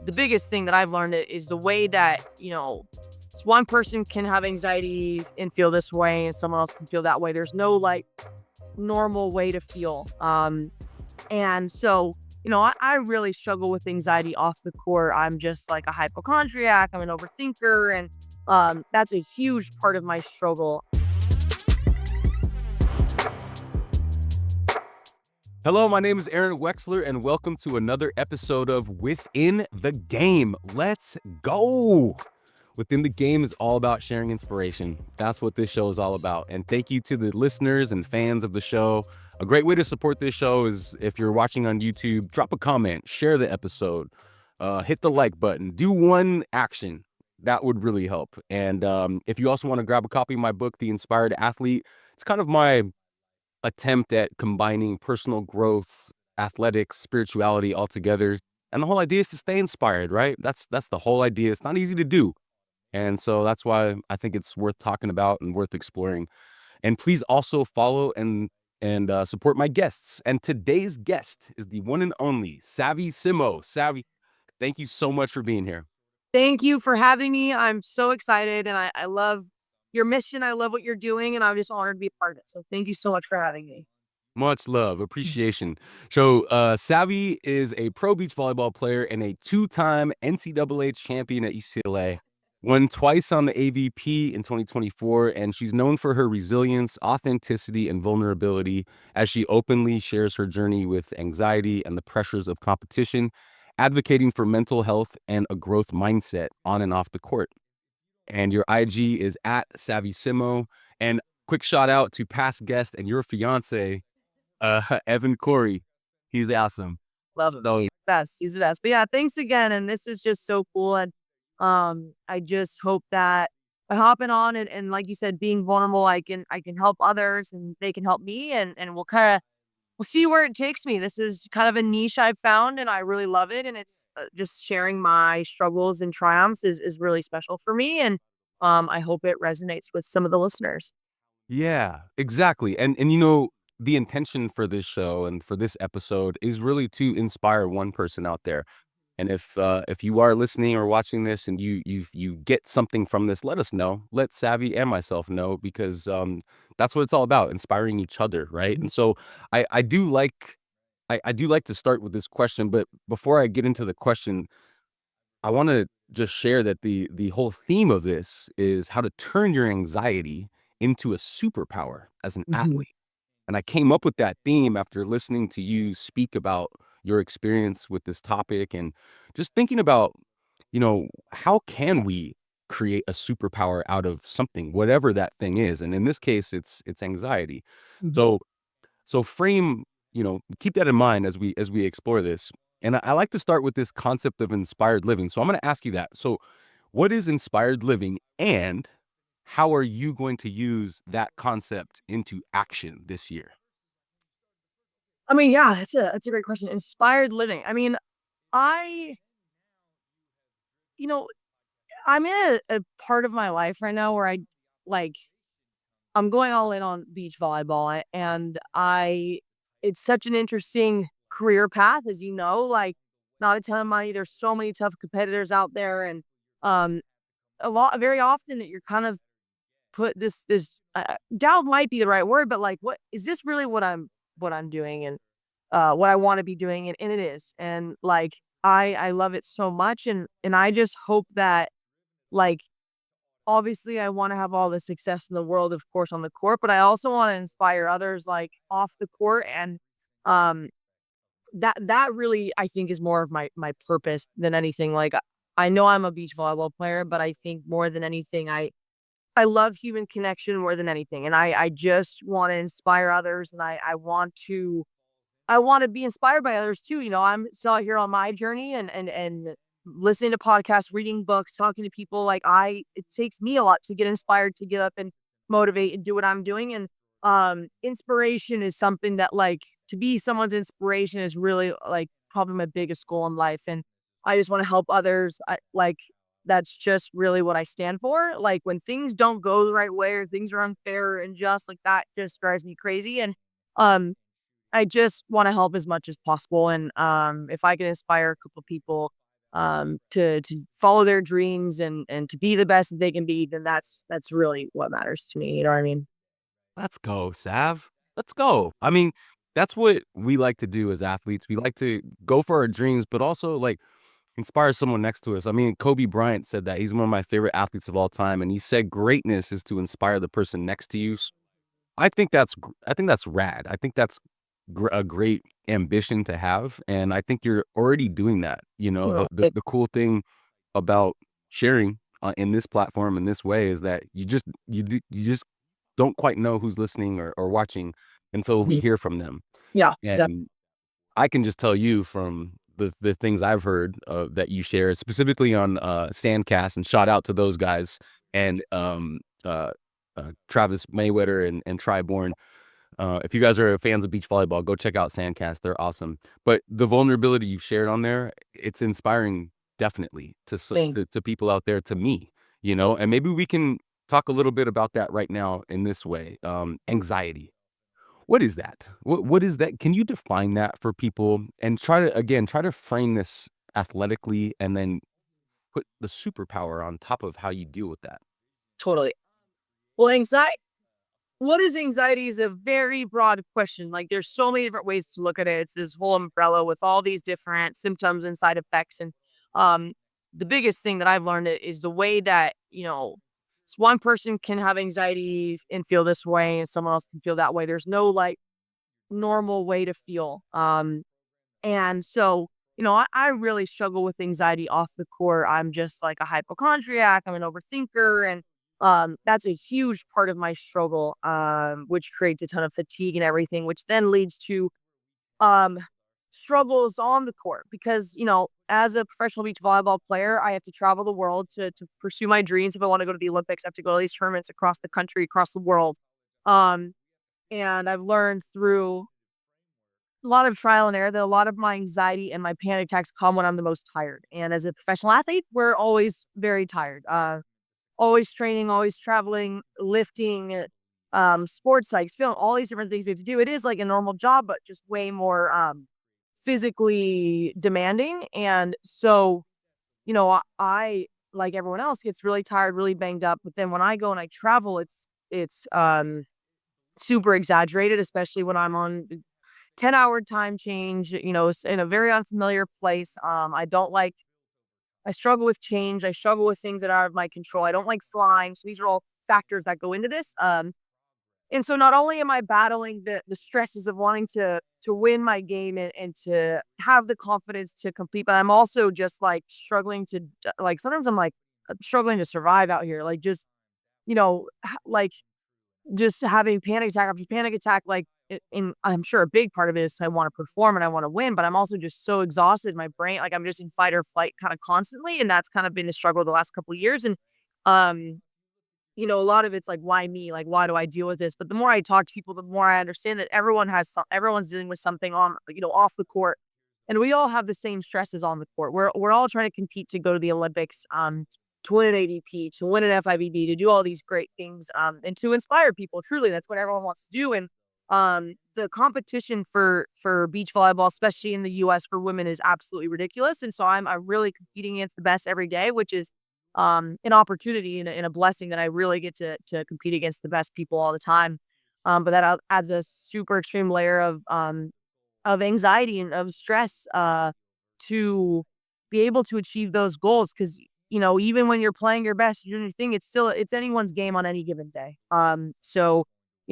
the biggest thing that I've learned is the way that, one person can have anxiety and feel this way and someone else can feel that way. There's no like normal way to feel. And so, I really struggle with anxiety off the court. I'm just like a hypochondriac. I'm an overthinker. And that's a huge part of my struggle. Hello, my name is Aaron Wexler, and welcome to another episode of Within the Game. Let's go! Within the Game is all about sharing inspiration. That's what this show is all about. And thank you to the listeners and fans of the show. A great way to support this show is if you're watching on YouTube, drop a comment, share the episode, hit the like button, do one action. That would really help. And if you also want to grab a copy of my book, The Inspired Athlete, it's kind of my attempt at combining personal growth, athletics, spirituality all together. And the whole idea is to stay inspired, right? That's the whole idea. It's not easy to do. And so that's why I think it's worth talking about and worth exploring. And please also follow and support my guests. And today's guest is the one and only Savvy Simo. Savvy, thank you so much for being here. Thank you for having me. I'm so excited and I love your mission. I love what you're doing and I'm just honored to be a part of it. So thank you so much for having me. Much love, appreciation. So Savvy is a pro beach volleyball player and a two-time NCAA champion at UCLA. Won twice on the AVP in 2024, and she's known for her resilience, authenticity, and vulnerability as she openly shares her journey with anxiety and the pressures of competition, advocating for mental health and a growth mindset on and off the court. And your IG is at Savvy Simo. And quick shout out to past guest and your fiance, Evan Corey. He's awesome. Love him. So He's the best. But yeah, thanks again. And this is just so cool. And I just hope that by hopping on and like you said, being vulnerable, I can help others and they can help me and we'll see where it takes me. This is kind of a niche I've found and I really love it. And it's just sharing my struggles and triumphs is really special for me. And I hope it resonates with some of the listeners. yeah, exactly. And the intention for this show and for this episode is really to inspire one person out there. And if you are listening or watching this and you get something from this, let us know. Let Savvy and myself know because that's what it's all about, inspiring each other, right? And so I do like I do like to start with this question, but before I get into the question, I want to just share that the whole theme of this is how to turn your anxiety into a superpower as an Mhm. athlete. And I came up with that theme after listening to you speak about your experience with this topic and just thinking about, how can we create a superpower out of something, whatever that thing is. And in this case, it's anxiety. Mhm. So frame, keep that in mind as we explore this. And I like to start with this concept of inspired living. So I'm going to ask you that. So what is inspired living and how are you going to use that concept into action this year? I mean, yeah, that's a great question. Inspired living. I mean, I you know, I'm in a part of my life right now where like I'm going all in on beach volleyball and I it's such an interesting career path as you know, like not a ton of money. There's so many tough competitors out there and um a lot very often that you're kind of put this doubt might be the right word, but like what is this really what I'm doing and what I want to be doing and it is. And like I love it so much and I just hope that like obviously I want to have all the success in the world, of course, on the court, but I also want to inspire others like off the court. And um that really I think is more of my purpose than anything. Like I know I'm a beach volleyball player, but I think more than anything, I love human connection more than anything. And I just want to inspire others and I want to be inspired by others too. I'm still out here on my journey and listening to podcasts, reading books, talking to people. Like it takes me a lot to get inspired to get up and motivate and do what I'm doing. And inspiration is something that like to be someone's inspiration is really like probably my biggest goal in life. And I just want to help others. That's just really what I stand for. Like when things don't go the right way or things are unfair or unjust, like that just drives me crazy. And um I just wanna help as much as possible, and, if I can inspire a couple people, to follow their dreams and to be the best that they can be, then that's really what matters to me. You know what I mean? Let's go, Sav. Let's go. I mean, that's what we like to do as athletes. We like to go for our dreams, but also like inspire someone next to us. I mean, Kobe Bryant said that he's one of my favorite athletes of all time, and he said greatness is to inspire the person next to you. I think that's rad. I think that's a great ambition to have, and I think you're already doing that. You know, No, the cool thing about sharing in this platform in this way is that you just don't quite know who's listening or watching until we mhm. hear from them. Yeah, exactly. And I can just tell you from the things I've heard that you share, specifically on Sandcast, and shout out to those guys and Travis Mayweather and Triborn. If you guys are fans of beach volleyball, go check out Sandcast. They're awesome. But the vulnerability you've shared on there, it's inspiring, definitely to people out there, to me, you know. And maybe we can talk a little bit about that right now in this way. Anxiety. What is that? What is that? Can you define that for people and try to frame this athletically and then put the superpower on top of how you deal with that? Totally. Well, anxiety. What is anxiety is a very broad question. Like, there's so many different ways to look at it. It's this whole umbrella with all these different symptoms and side effects. And um, the biggest thing that I've learned is the way that, one person can have anxiety and feel this way, and someone else can feel that way. There's no like normal way to feel. And so, I really struggle with anxiety off the court. I'm just like a hypochondriac. I'm an overthinker. And that's a huge part of my struggle, which creates a ton of fatigue and everything, which then leads to um, struggles on the court because, as a professional beach volleyball player, I have to travel the world to pursue my dreams. If I want to go to the Olympics, I have to go to these tournaments across the country, across the world. Um, and I've learned through a lot of trial and error that a lot of my anxiety and my panic attacks come when I'm the most tired. And as a professional athlete, we're always very tired. Always training, always traveling, lifting, sports psychs, film, all these different things we have to do. It is like a normal job, but just way more physically demanding. And so, I like everyone else gets really tired, really banged up. But then when I go and I travel, it's super exaggerated, especially when I'm on 10-hour time change, in a very unfamiliar place. I struggle with change. I struggle with things that are out of my control. I don't like flying. So these are all factors that go into this. And so not only am I battling the stresses of wanting to win my game and to have the confidence to compete, but I'm also just like struggling to like sometimes I'm like struggling to survive out here. Like just, like just having panic attack after panic attack, like, and I'm sure a big part of it is I wanna perform and I wanna win, but I'm also just so exhausted, my brain like, I'm just in fight or flight kinda constantly, and that's kind of been the struggle the last couple of years, and, um, a lot of it's like, "Why me?" Like, "Why do I deal with this?" But the more I talk to people, the more I understand that everyone's dealing with something on, off the court, and we all have the same stresses on the court. We're all trying to compete to go to the Olympics, to win an ADP, to win an FIVB, to do all these great things, and to inspire people. Truly, that's what everyone wants to do. And the competition for beach volleyball, especially in the U.S. for women, is absolutely ridiculous. And so I'm really competing against the best every day, which is an opportunity and a blessing that I really get to compete against the best people all the time. But that adds a super extreme layer of anxiety and of stress, to be able to achieve those goals. Because even when you're playing your best, you're doing your thing, it's anyone's game on any given day. So,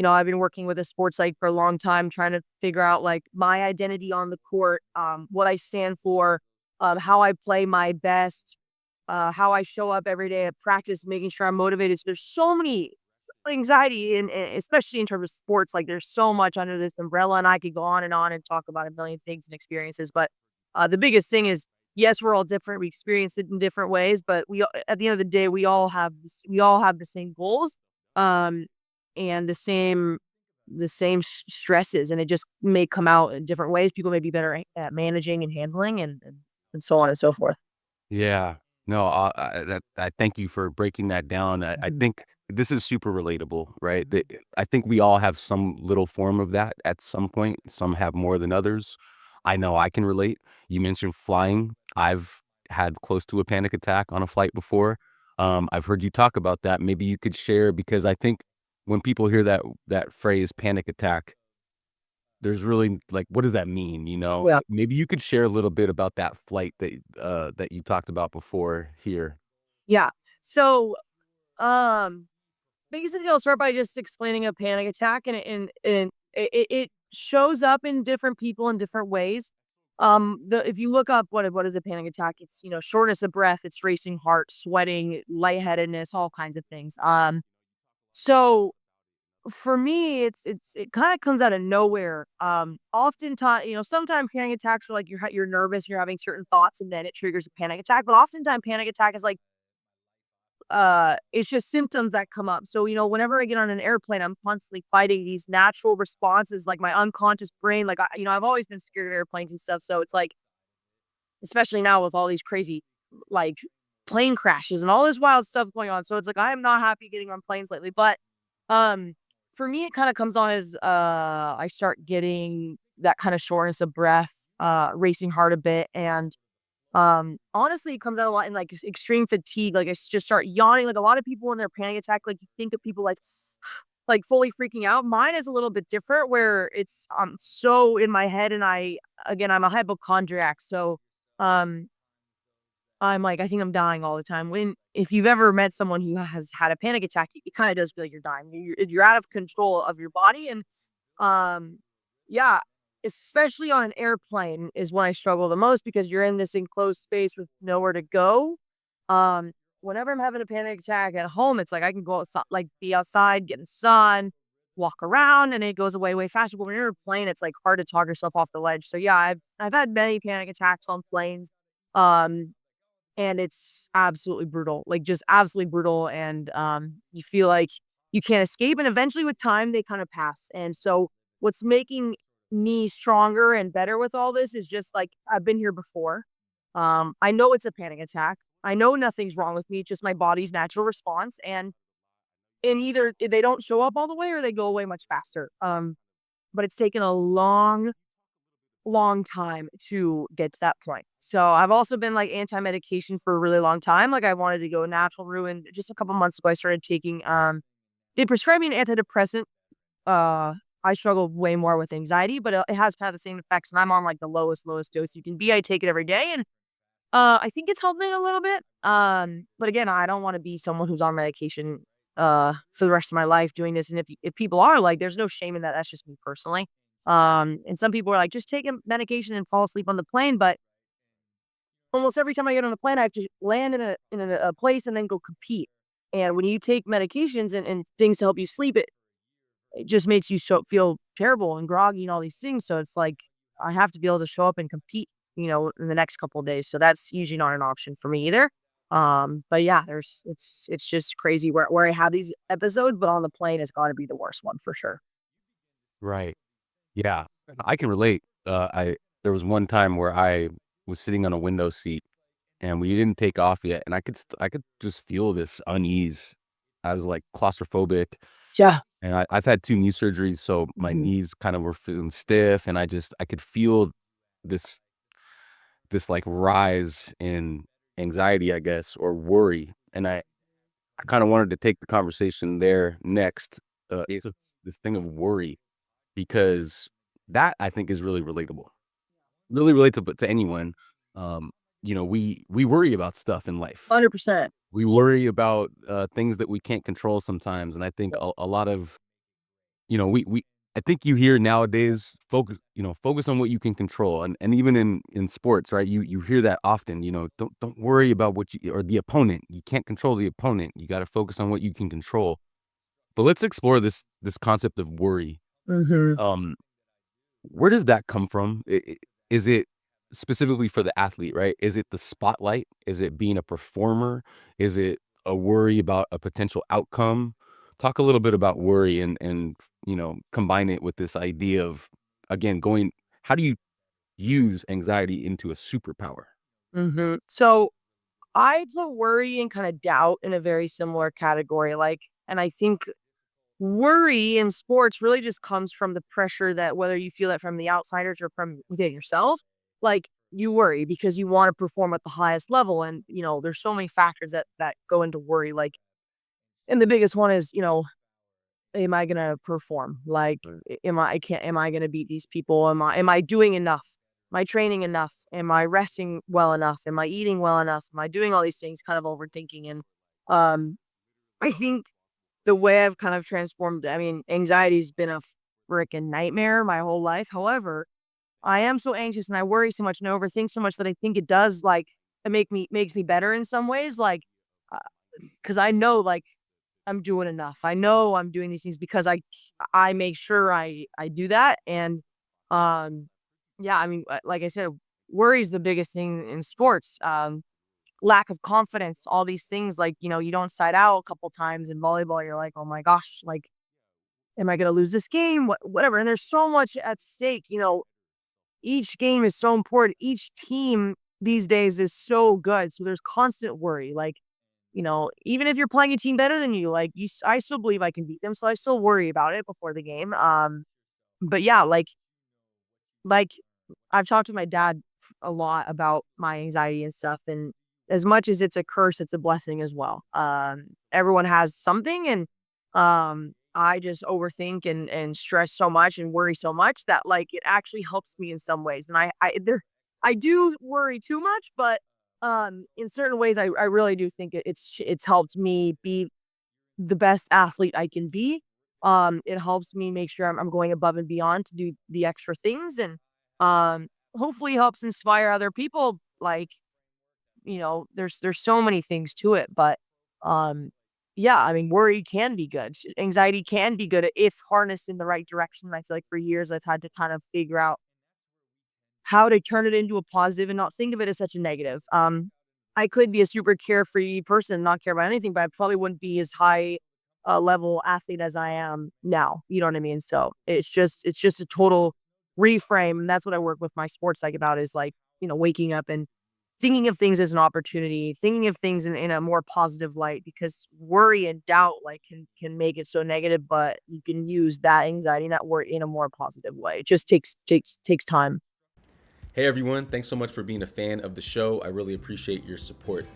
I've been working with a sports psych for a long time, trying to figure out, like, my identity on the court, what I stand for, how I play my best, how I show up every day at practice, making sure I'm motivated. So there's so many anxiety and especially in terms of sports, like there's so much under this umbrella and I could go on and talk about a million things and experiences. But the biggest thing is, yes, we're all different. We experience it in different ways, but at the end of the day, we all have the same goals, um, and the same stresses, and it just may come out in different ways. People may be better at managing and handling and so on and so forth. Yeah. No, I thank you for breaking that down. I Mhm. think this is super relatable, right? I think we all have some little form of that at some point. Some have more than others. I know I can relate. You mentioned flying. I've had close to a panic attack on a flight before. I've heard you talk about that. Maybe you could share because I think when people hear that phrase panic attack, there's really like, what does that mean? Yeah. Maybe you could share a little bit about that flight that you talked about before here. Yeah. So, um, basically, I'll start by just explaining a panic attack, and it shows up in different people in different ways. The if you look up what is a panic attack, it's shortness of breath, it's racing heart, sweating, lightheadedness, all kinds of things. So for me, it kind of comes out of nowhere. Oftentimes, sometimes panic attacks are like you're nervous, you're having certain thoughts, and then it triggers a panic attack. But oftentimes, panic attack is like it's just symptoms that come up. So, whenever I get on an airplane, I'm constantly fighting these natural responses, like my unconscious brain. Like, I've always been scared of airplanes and stuff. So it's like, especially now with all these crazy, like, plane crashes and all this wild stuff going on. So it's like, I am not happy getting on planes lately. But, um, for me, it kind of comes on as, I start getting that kind of shortness of breath, racing heart a bit. And, honestly, it comes out a lot in, like, extreme fatigue, like, just start yawning, like, a lot of people in their panic attack, like, you think of people, like, fully freaking out. Mine is a little bit different where it's, so in my head, and again, I'm a hypochondriac, so, um, I'm like, I think I'm dying all the time. If you've ever met someone who has had a panic attack, it kinda does feel like you're dying. You're out of control of your body, and um, yeah, especially on an airplane is when I struggle the most because you're in this enclosed space with nowhere to go. Um, Whenever I'm having a panic attack at home, it's like I can go outside, like be outside, get in the sun, walk around, and it goes away way faster. But when you're in a plane, it's like hard to talk yourself off the ledge. So yeah, I've had many panic attacks on planes. Um, and it's absolutely brutal, like, just absolutely brutal, and, you feel like you can't escape, and eventually with time, they kinda pass, and so, what's making me stronger and better with all this is just, like, I've been here before. I know it's a panic attack. I know nothing's wrong with me, it's just my body's natural response, and either they don't show up all the way or they go away much faster, but it's taken a long time to get to that point. So I've also been like anti-medication for a really long time. Like I wanted to go natural route, and just a couple months ago I started taking they prescribed me an antidepressant. Uh I struggle way more with anxiety, but it has kind of the same effects, and I'm on like the lowest dose you can be. I take it every day, and I think it's helped me a little bit. But again, I don't want to be someone who's on medication for the rest of my life doing this. And if people are like, there's no shame in that. That's just me personally. And some people are like, just take a medication and fall asleep on the plane. But almost every time I get on a plane, I have to land in a place and then go compete. And when you take medications and things to help you sleep, it just makes you feel terrible and groggy and all these things. So it's like I have to be able to show up and compete, in the next couple of days. So that's usually not an option for me either. But yeah, it's just crazy where I have these episodes, but on the plane it's got to be the worst one for sure. Right. Yeah. I can relate. I There was one time where I was sitting on a window seat and we didn't take off yet, and I could just feel this unease. I was like claustrophobic, Yeah. and I've had 2 knee surgeries, so my Hmm. knees kind of were feeling stiff, and I could feel this like rise in anxiety, I guess, or worry, and I kind of wanted to take the conversation there next. It's this thing of worry because that I think is really relatable. Really relatable to anyone. Um, we worry about stuff in life. 100%. We worry about, things that we can't control sometimes, and I think a lot of we I think you hear nowadays, focus on what you can control, and even in sports, right? You hear that often, don't worry about what you or the opponent. You can't control the opponent. You gotta focus on what you can control. But let's explore this concept of worry. Hmm. Um Where does that come from? Is it specifically for the athlete, right? Is it the spotlight? Is it being a performer? Is it a worry about a potential outcome? Talk a little bit about worry and combine it with this idea of, again, going how do you use anxiety into a superpower? So I put worry and kind of doubt in a very similar category. And I think worry in sports really just comes from the pressure that whether you feel it from the outsiders or from within yourself. Like you worry because you want to perform at the highest level. And, there's so many factors that go into worry. Like, and the biggest one is, am I gonna perform? Like, am I gonna beat these people? Am I doing enough? Am I training enough? Am I resting well enough? Am I eating well enough? Am I doing all these things? Kind of overthinking. And um I think the way I've kind of transformed, I mean, anxiety's been a freaking nightmare my whole life. However, I am so anxious and I worry so much and I overthink so much that I think it does, like, makes me better in some ways, like, because I know, like, I'm doing enough. I know I'm doing these things because I make sure I do that. And um yeah, I mean, like I said, worry is the biggest thing in sports. Lack of confidence, all these things, like, you don't side out a couple times in volleyball. You're like, oh my gosh, like, am I gonna lose this game? Whatever. And there's so much at stake. Each game is so important. Each team these days is so good. So there's constant worry. Like, even if you're playing a team better than you, like, I still believe I can beat them. So I still worry about it before the game. But yeah, like, I've talked to my dad a lot about my anxiety and stuff, and as much as it's a curse, it's a blessing as well. Everyone has something, and I just overthink and stress so much and worry so much that, like, it actually helps me in some ways. And I do worry too much, but in certain ways, I really do think it's helped me be the best athlete I can be. It helps me make sure I'm going above and beyond to do the extra things, and hopefully helps inspire other people. Like, there's so many things to it, but um, yeah, I mean, worry can be good. Anxiety can be good if harnessed in the right direction. I feel like for years I've had to kind of figure out how to turn it into a positive and not think of it as such a negative. I could be a super carefree person, not care about anything, but I probably wouldn't be as high level athlete as I am now. You know what I mean? So it's just a total reframe, and that's what I work with my sports psych about is like, waking up and thinking of things as an opportunity, thinking of things in a more positive light, because worry and doubt, like, can make it so negative, but you can use that anxiety and that worry in a more positive way. It just takes time. Hey everyone, thanks so much for being a fan of the show. I really appreciate your support.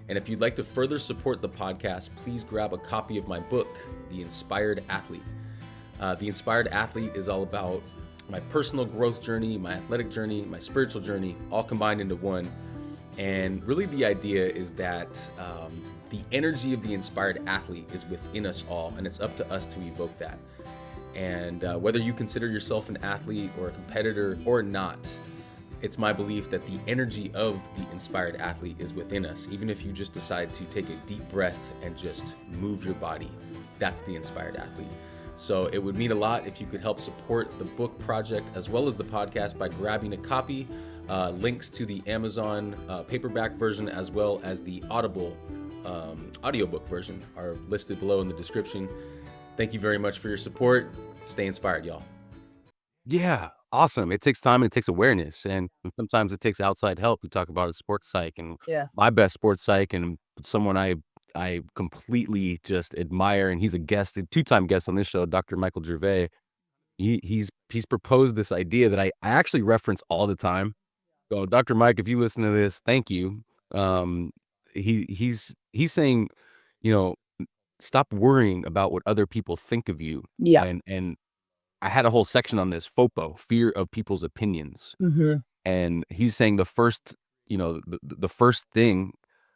And if you'd like to further support the podcast, please grab a copy of my book, The Inspired Athlete. The Inspired Athlete is all about my personal growth journey, my athletic journey, my spiritual journey, all combined into one. And really the idea is that the energy of the inspired athlete is within us all, and it's up to us to evoke that. And whether you consider yourself an athlete or a competitor or not, it's my belief that the energy of the inspired athlete is within us. Even if you just decide to take a deep breath and just move your body, that's the inspired athlete. So it would mean a lot if you could help support the book project as well as the podcast by grabbing a copy. Links to the Amazon paperback version as well as the Audible audiobook version are listed below in the description. Thank you very much for your support. Stay inspired, y'all. Yeah, awesome. It takes time and it takes awareness, and sometimes it takes outside help. We talk about a sports psych, and Yeah. my best sports psych, and someone I completely just admire, and he's a guest, a two-time guest on this show, Dr. Michael Gervais. He's proposed this idea that I actually reference all the time. So, Dr. Mike, if you listen to this, thank you. Um, he's saying, you know, stop worrying about what other people think of you, Yeah. and I had a whole section on this, FOPO, fear of people's opinions. Mhm. And he's saying the first, the first thing,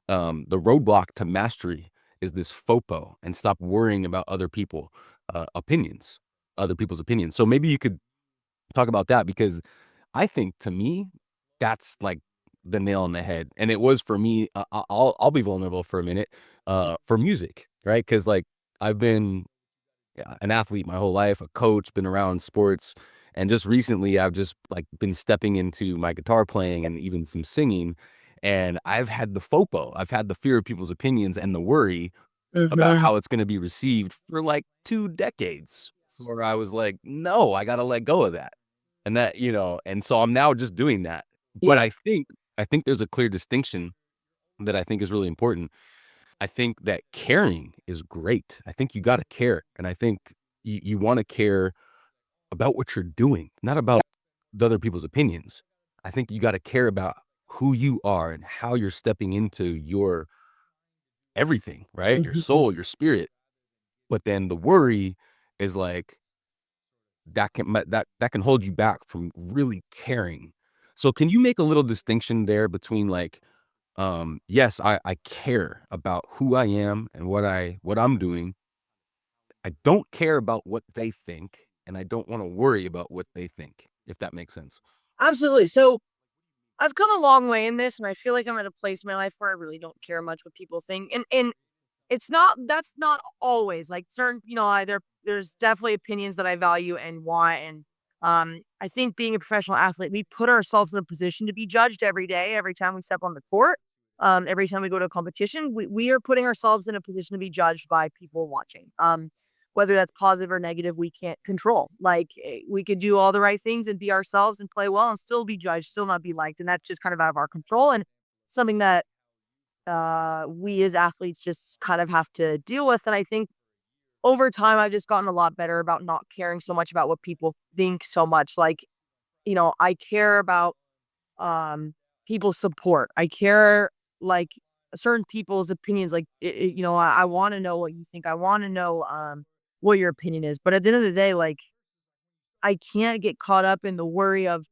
the roadblock to mastery is this FOPO, and stop worrying about other people's opinions. So maybe you could talk about that, because I think to me, that's like the nail on the head. And it was for me. I'll be vulnerable for a minute, for music, right? Because like I've been, yeah, an athlete my whole life, a coach, been around sports, and just recently I've just like been stepping into my guitar playing and even some singing, and I've had the FOPO, I've had the fear of people's opinions and the worry about Mhm. how it's gonna be received for like 2 decades, where I was like, "No, I gotta let go of that." And that, and so I'm now just doing that. But Yeah. I think there's a clear distinction that I think is really important. I think that caring is great. I think you gotta care, and I think you wanna care about what you're doing, not about the other people's opinions. I think you got to care about who you are and how you're stepping into your everything, right? Your Mhm. soul, your spirit. But then the worry is like that can hold you back from really caring. So can you make a little distinction there between like, yes, I care about who I am and what I'm doing. I don't care about what they think, and I don't want to worry about what they think, if that makes sense. Absolutely. So I've come a long way in this, and I feel like I'm at a place in my life where I really don't care much what people think. And it's not that's not always like certain, there's definitely opinions that I value and want. And I think being a professional athlete, we put ourselves in a position to be judged every day, every time we step on the court. Every time we go to a competition, we are putting ourselves in a position to be judged by people watching. Whether that's positive or negative, we can't control. Like we could do all the right things and be ourselves and play well and still be judged, still not be liked. And that's just kind of out of our control and something that we as athletes just kind of have to deal with. And I think over time, I've just gotten a lot better about not caring so much about what people think so much. Like, I care about um people's support. I care like certain people's opinions. Like, I want to know what you think. I want to know what your opinion is. But at the end of the day, like, I can't get caught up in the worry of,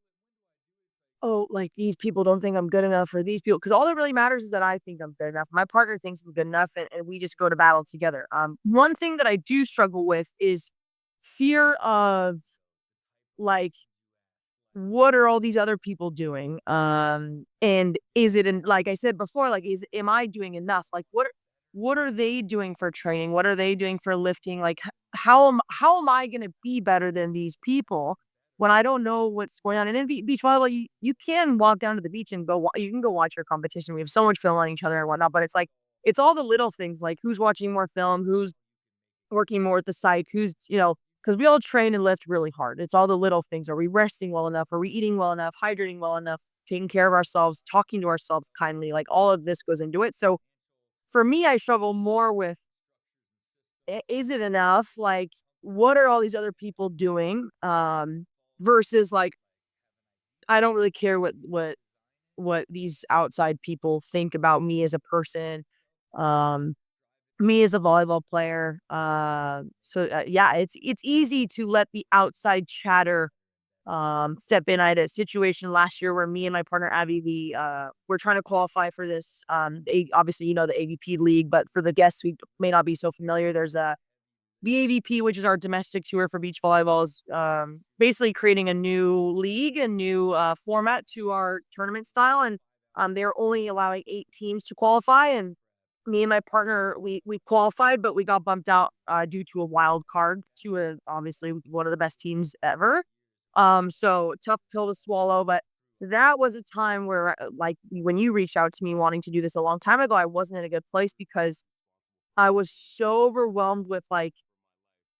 oh, like, these people don't think I'm good enough or these people, because all that really matters is that I think I'm good enough. My partner thinks I'm good enough, and we just go to battle together. One thing that I do struggle with is fear of, like, what are all these other people doing? And is it in, like I said before, like, am I doing enough? Like, what are they doing for training? What are they doing for lifting? Like, how am I gonna be better than these people when I don't know what's going on? And in beach volleyball, you can walk down to the beach and you can go watch your competition. We have so much film on each other and whatnot, but it's like it's all the little things, like who's watching more film, who's working more at the site, because we all train and lift really hard. It's all the little things. Are we resting well enough? Are we eating well enough? Hydrating well enough? Taking care of ourselves, talking to ourselves kindly, like all of this goes into it. So for me, I struggle more with, is it enough? Like, what are all these other people doing? Versus like, I don't really care what these outside people think about me as a person. Um, Me as a volleyball player. Yeah, it's easy to let the outside chatter step in. I had a situation last year where me and my partner Abby, we were trying to qualify for this. Obviously, the AVP league, but for the guests who may not be so familiar, there's a the AVP, which is our domestic tour for beach volleyball, is basically creating a new league, a new format to our tournament style, and they're only allowing 8 teams to qualify. And me and my partner, we qualified, but we got bumped out due to a wild card to obviously one of the best teams ever. So tough pill to swallow, but that was a time where, like, when you reached out to me wanting to do this a long time ago, I wasn't in a good place because I was so overwhelmed with like,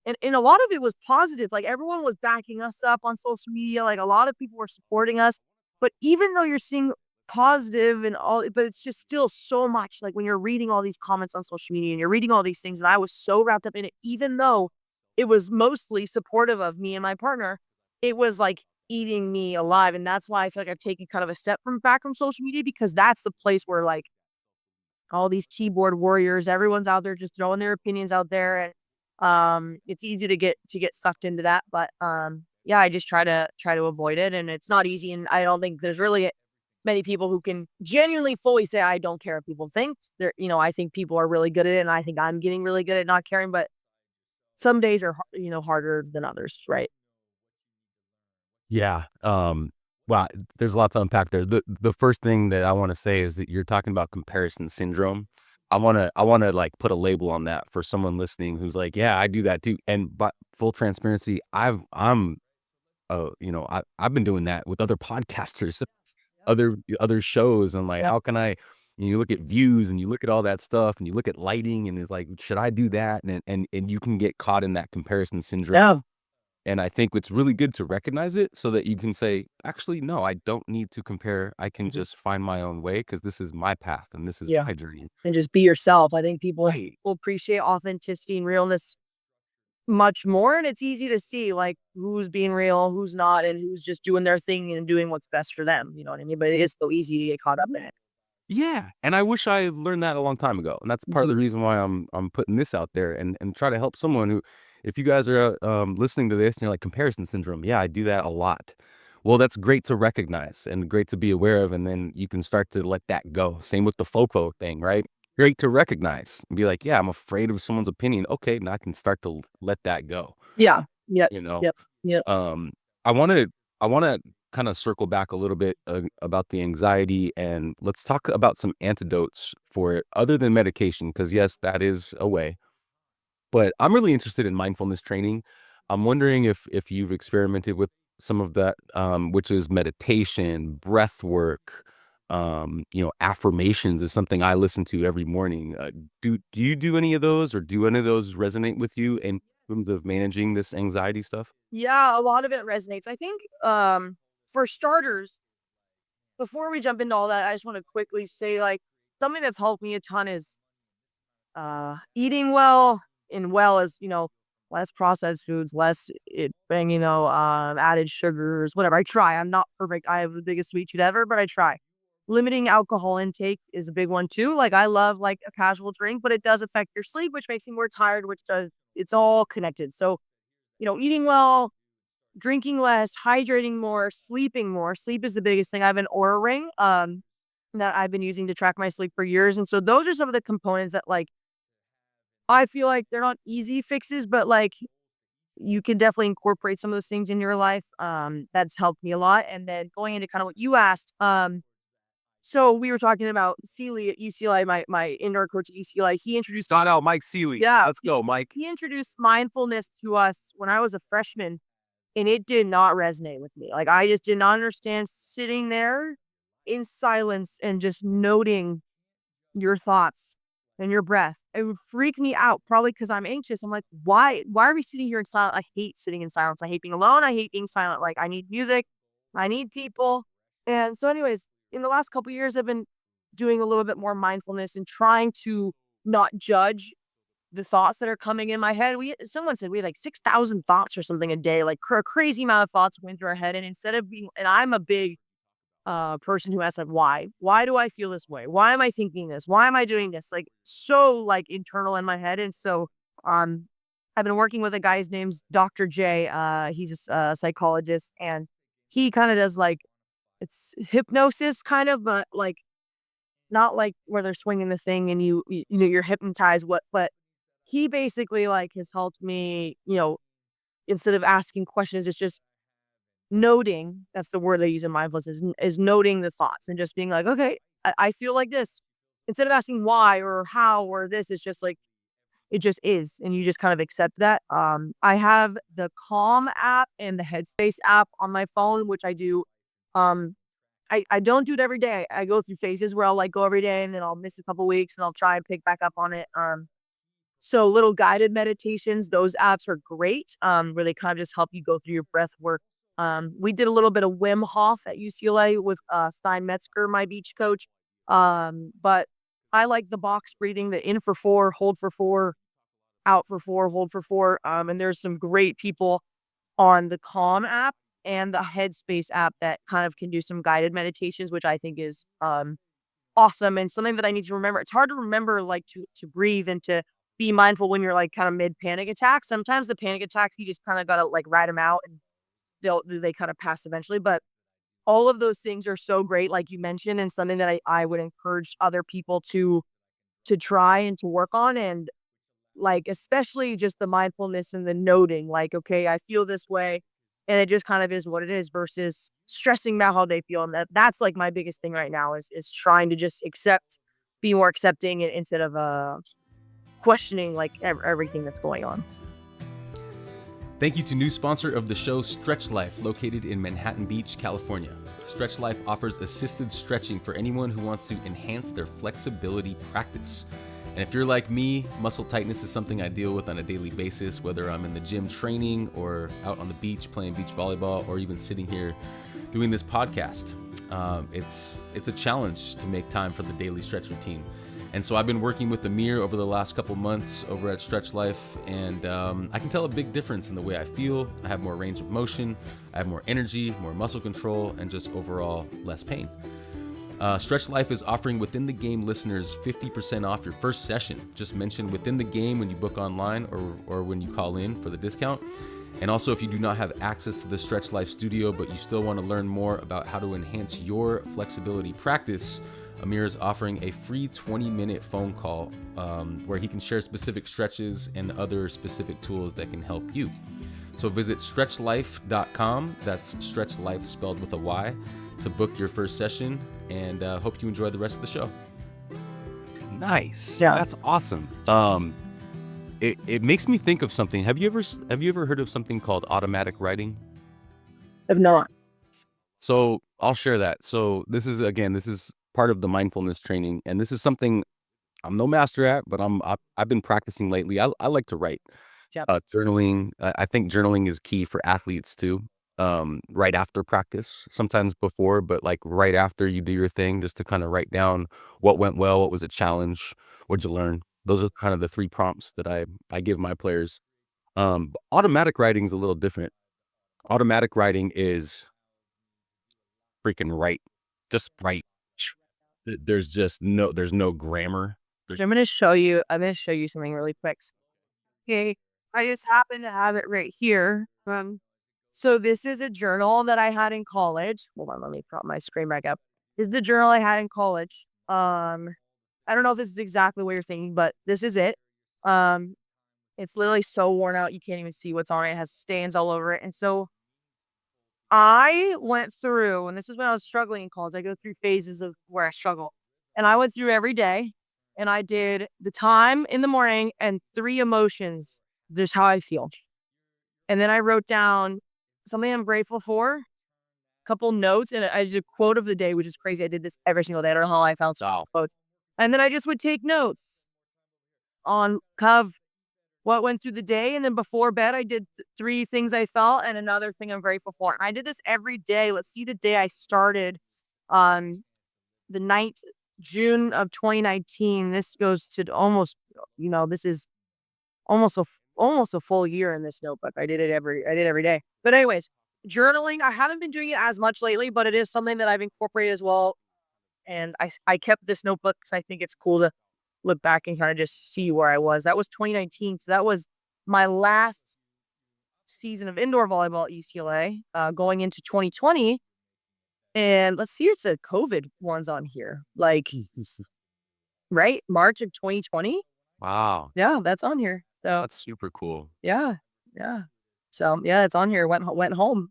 and a lot of it was positive, like, everyone was backing us up on social media, like, a lot of people were supporting us, but even though you're seeing positive and all, but it's just still so much, like, when you're reading all these comments on social media and you're reading all these things, and I was so wrapped up in it, even though it was mostly supportive of me and my partner, it was, like, eating me alive, and that's why I feel like I've taken kind of a step back from social media, because that's the place where, like, all these keyboard warriors, everyone's out there just throwing their opinions out there, and it's easy to get sucked into that. But yeah, I just try to avoid it, and it's not easy, and I don't think there's really many people who can genuinely fully say I don't care what people think. I think people are really good at it, and I think I'm getting really good at not caring, but some days are harder than others, right? Yeah. Wow, there's a lot to unpack there. The first thing that I want to say is that you're talking about comparison syndrome. I wanna like put a label on that for someone listening who's like, yeah, I do that too. And but full transparency, I've been doing that with other podcasters, Yep. other shows. And like, Yep. how can you look at views and you look at all that stuff and you look at lighting and it's like, should I do that? And you can get caught in that comparison syndrome. Yeah. And I think it's really good to recognize it so that you can say, actually, no, I don't need to compare. I can Mhm. just find my own way because this is my path and this is Yeah. my journey. And just be yourself. I think people Right. will appreciate authenticity and realness much more, and it's easy to see, like, who's being real, who's not, and who's just doing their thing and doing what's best for them, you know what I mean? But it is so easy to get caught up in it. Yeah, and I wish I learned that a long time ago, and that's part of the Mhm. reason why I'm putting this out there and try to help someone who, if you guys are, listening to this and you're like, "Comparison syndrome," yeah, I do that a lot. Well, that's great to recognize and great to be aware of, and then you can start to let that go. Same with the FOPO thing, right? Great to recognize and be like, "Yeah, I'm afraid of someone's opinion." Okay, now I can start to let that go, Yeah. Yep. you know? Yep. Yep. Um, I wanna I wanna kinda circle back a little bit, about the anxiety, and let's talk about some antidotes for it other than medication, because yes, that is a way. But I'm really interested in mindfulness training. I'm wondering if you've experimented with some of that, which is meditation, breath work, affirmations is something I listen to every morning. Do you do any of those, or do any of those resonate with you in terms of managing this anxiety stuff? Yeah, a lot of it resonates. I think, for starters, before we jump into all that, I just wanna quickly say, like, something that's helped me a ton is eating well, and well as, less processed foods, less it being, added sugars, whatever. I try. I'm not perfect. I have the biggest sweet tooth ever, but I try. Limiting alcohol intake is a big one too. Like I love like a casual drink, but it does affect your sleep, which makes you more tired, which does it's all connected. So, eating well, drinking less, hydrating more, sleeping more. Sleep is the biggest thing. I have an Aura ring that I've been using to track my sleep for years. And so those are some of the components that like I feel like they're not easy fixes, but, like, you can definitely incorporate some of those things in your life, that's helped me a lot, and then going into kinda what you asked, so we were talking about Sealy at UCLA, my indoor coach at UCLA, he introduced Shout out Mike Seeley. yeah, Let's go, Mike. he introduced mindfulness to us when I was a freshman, and it did not resonate with me, like, I just did not understand sitting there in silence and just noting your thoughts and your breath. It would freak me out probably because 'cause I'm anxious. I'm like, "Why are we sitting here in silence?" I hate sitting in silence. I hate being alone. I hate being silent. Like, I need music. I need people. And so anyways, in the last couple years, I've been doing a little bit more mindfulness and trying to not judge the thoughts that are coming in my head. Someone said we had like 6,000 thoughts or something a day, like a crazy amount of thoughts going through our head. And instead of being and I'm a big person who asks like, "Why? Why do I feel this way? Why am I thinking this? Why am I doing this?" Like, so, like, internal in my head, and so, um, I've been working with a guy, his name's Doctor J, he's a psychologist, and he kinda does, like it's hypnosis kind of, but, like, not like where they're swinging the thing and you're hypnotized, but he basically, like, has helped me, instead of asking questions, it's just noting, that's the word they use in mindfulness, is noting the thoughts and just being like, "Okay, I feel like this." Instead of asking why or how or this, it's just like, it just is, and you just kind of accept that. I have the Calm app and the Headspace app on my phone, which I do. Um, I don't do it every day. I go through phases where I'll, like, go every day, and then I'll miss a couple weeks, and I'll try and pick back up on it. So little guided meditations, those apps are great, where they kind of just help you go through your breath work. We did a little bit of Wim Hof at UCLA with Stein Metzger, my beach coach. But I like the box breathing, the in for 4, hold for 4, out for 4, hold for 4. And there's some great people on the Calm app and the Headspace app that kind of can do some guided meditations, which I think is awesome and something that I need to remember. It's hard to remember, like, to breathe and to be mindful when you're, like, kinda mid panic attack. Sometimes the panic attacks, you just kinda gotta, like, ride them out and they kinda pass eventually, but all of those things are so great, like you mentioned, and something that I would encourage other people to try and to work on, and like, especially just the mindfulness and the noting, like, "Okay, I feel this way," and it just kind of is what it is versus stressing about how they feel, and that's, like, my biggest thing right now is trying to just be more accepting instead of, questioning, like, everything that's going on. Thank you to new sponsor of the show, Stretchlyfe, located in Manhattan Beach, California. Stretchlyfe offers assisted stretching for anyone who wants to enhance their flexibility practice. And if you're like me, muscle tightness is something I deal with on a daily basis, whether I'm in the gym training or out on the beach playing beach volleyball or even sitting here doing this podcast. It's a challenge to make time for the daily stretch routine. And so I've been working with Amir over the last couple months over at Stretchlyfe, and I can tell a big difference in the way I feel. I have more range of motion, I have more energy, more muscle control, and just overall less pain. Stretchlyfe is offering Within the Game listeners 50% off your first session. Just mention Within the Game when you book online or when you call in for the discount. And also, if you do not have access to the Stretchlyfe studio, but you still want to learn more about how to enhance your flexibility practice, Amir is offering a free 20-minute phone call where he can share specific stretches and other specific tools that can help you. So visit stretchlyfe.com, that's Stretchlyfe spelled with a Y, to book your first session, and hope you enjoy the rest of the show. Nice. Yeah. That's awesome. It makes me think of something. Have you ever heard of something called automatic writing? If not, So I'll share that. So this is part of the mindfulness training, and this is something I'm no master at, but I've been practicing lately. I like to write. Yep. Journaling. I think journaling is key for athletes too. Right after practice, sometimes before, but like right after you do your thing, just to kind of write down what went well, what was a challenge, what'd you learn. Those are kind of the 3 prompts that I give my players. But automatic writing is a little different. Automatic writing is freaking write, just write. There's no grammar. There's I'm gonna show you something really quick. Okay, I just happen to have it right here. So this is a journal that I had in college. Hold on, let me prop my screen back up. This is the journal I had in college. I don't know if this is exactly what you're thinking, but this is it. Um, it's literally so worn out you can't even see what's on it. It has stains all over it. And so I went through, and this is when I was struggling in college. I go through phases of where I struggle. And I went through every day and I did the time in the morning and 3 emotions, just how I feel. And then I wrote down something I'm grateful for, couple notes, and I did a quote of the day, which is crazy. I did this every single day. I don't know how I found some quotes. And then I just would take notes on kind of what went through the day. And then before bed, I did 3 things I felt and another thing I'm grateful for. And I did this every day. Let's see the day I started on the 9th June of 2019. This goes to almost, this is almost a full year in this notebook. I did every day. But anyways, journaling, I haven't been doing it as much lately, but it is something that I've incorporated as well. And I kept this notebook because I think it's cool to look back and kind of just see where I was. That was 2019. So that was my last season of indoor volleyball at UCLA, going into 2020. And let's see if the COVID one's on here. Like, right? March of 2020. Wow, Yeah, that's on here. So that's super cool. yeah, yeah. So yeah, it's on here. Went home.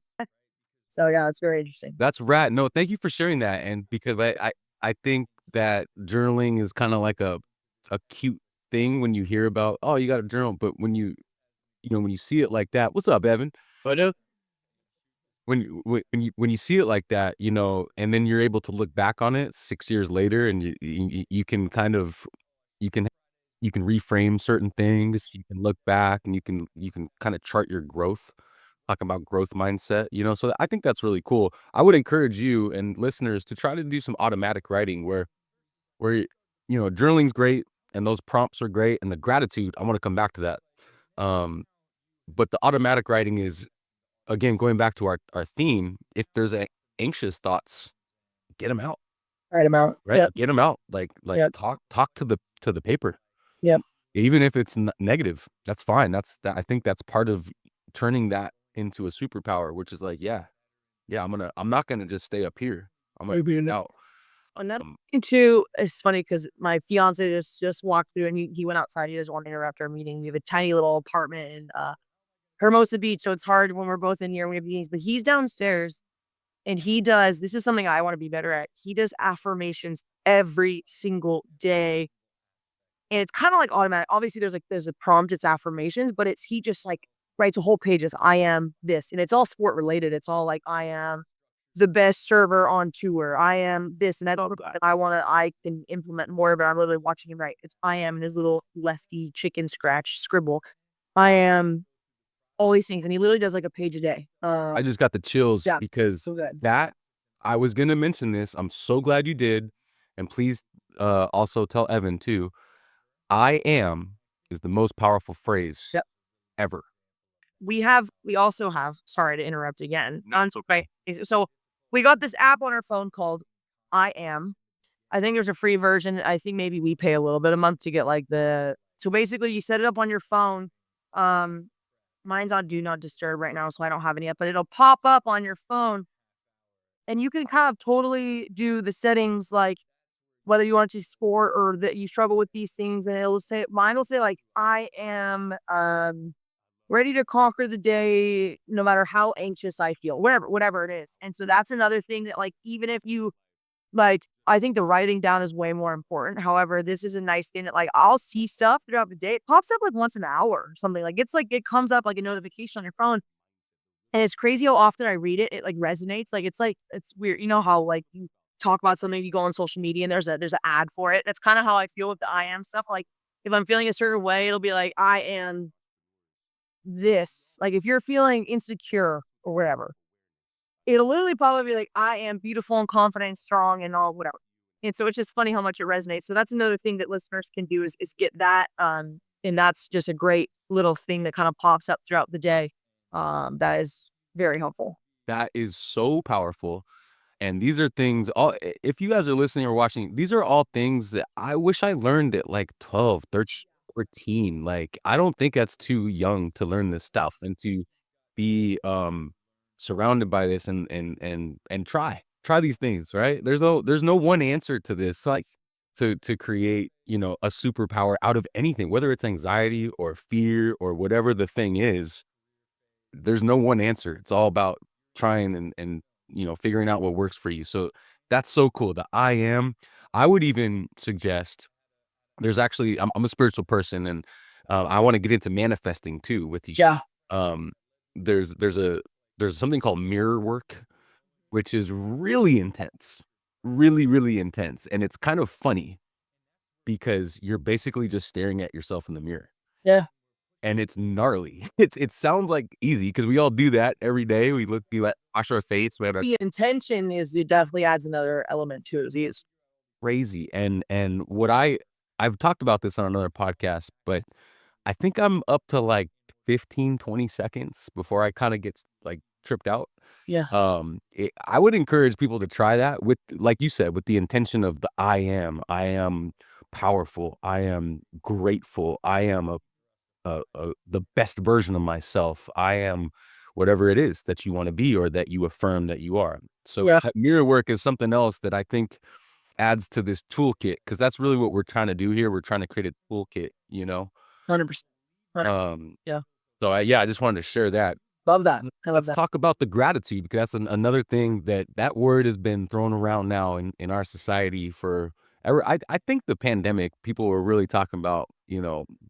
So yeah, it's very interesting. That's rad. No, thank you for sharing that. And because I think that journaling is kind of like a cute thing when you hear about, oh, you got a journal, but when when you see it like that, what's up, Evan? Photo. When you see it like that, and then you're able to look back on it 6 years later, and you can kind of you can you can reframe certain things. You can look back, and you can kind of chart your growth. Talking about growth mindset, so I think that's really cool. I would encourage you and listeners to try to do some automatic writing where journaling's great and those prompts are great and the gratitude. I want to come back to that. Um, but the automatic writing is, again, going back to our theme. If there's anxious thoughts, get them out, Write them out. right? Yep. Get them out. Like Yep. talk to the paper. Yep. Even if it's negative, that's fine. I think that's part of turning that into a superpower, which is like, yeah, I'm not gonna just stay up here. I'm gonna get out. Another Um, thing too, it's funny because my fiance just walked through and he went outside. He doesn't want to interrupt our meeting. We have a tiny little apartment in Hermosa Beach, so it's hard when we're both in here and we have meetings. But he's downstairs and he does. This is something I want to be better at. He does affirmations every single day, and it's kind of like automatic. Obviously, there's a prompt. It's affirmations, but he just like writes a whole page of I am this, and it's all sport related. It's all like I am the best server on tour. I am this, and I can implement more, but I'm literally watching him write. It's I am in his little lefty chicken scratch scribble. I am all these things, and he literally does like a page a day. I just got the chills Yeah, because so good. that I was gonna mention this. I'm so glad you did, and please, also tell Evan too, I am is the most powerful phrase Yep. ever. We also have, sorry to interrupt again, No, on it's okay. my so we got this app on our phone called I Am. I think there's a free version. I think maybe we pay a little bit a month to get like so basically you set it up on your phone. Um, Mine's on do not disturb right now, so I don't have any yet, but it'll pop up on your phone and you can kind of totally do the settings like whether you want to sport or that you struggle with these things. And it'll say, mine will say like, I am, ready to conquer the day no matter how anxious I feel, whatever it is. And so that's another thing that like, even if you like, I think the writing down is way more important. However, this is a nice thing that like I'll see stuff throughout the day. It pops up like once an hour or something. Like it's like it comes up like a notification on your phone. And it's crazy how often I read it, it like resonates. Like it's weird. You know how like you talk about something, you go on social media and there's an ad for it. That's kind of how I feel with the I am stuff. Like if I'm feeling a certain way, it'll be like I am this. Like if you're feeling insecure or whatever, it'll literally probably be like, I am beautiful and confident and strong and all whatever. And so it's just funny how much it resonates. So that's another thing that listeners can do is get that. And that's just a great little thing that kind of pops up throughout the day. That is very helpful. That is so powerful. And these are things all if you guys are listening or watching, these are all things that I wish I learned at like 12, 13, 14. Like, I don't think that's too young to learn this stuff and to be, surrounded by this and try these things, right? There's no one answer to this, like, to create, a superpower out of anything, whether it's anxiety or fear or whatever the thing is. There's no one answer. It's all about trying and figuring out what works for you. So that's so cool. The I am. I would even suggest there's actually I'm a spiritual person and I want to get into manifesting too with you. Yeah. Um, there's there's something called mirror work, which is really intense, really really intense, and it's kind of funny because you're basically just staring at yourself in the mirror. Yeah. And it's gnarly. It sounds like easy because we all do that every day. We wash our face, we have a The intention is it definitely adds another element to it. Is crazy, and what I've talked about this on another podcast, but I think I'm up to, like, 15, 20 seconds before I kinda get, like, tripped out. yeah. I would encourage people to try that with like you said, with the intention of the I am powerful, I am grateful, I am the best version of myself. I am whatever it is that you wanna be or that you affirm that you are. So, Yeah. mirror work is something else that I think adds to this toolkit because that's really what we're trying to do here. We're trying to create a toolkit, you know? 100%. Um, Yeah. so I just wanted to share that. Love that. L I love let's that. talk about the gratitude because that's another thing that word has been thrown around now in our society for ever. I think the pandemic, people were really talking about,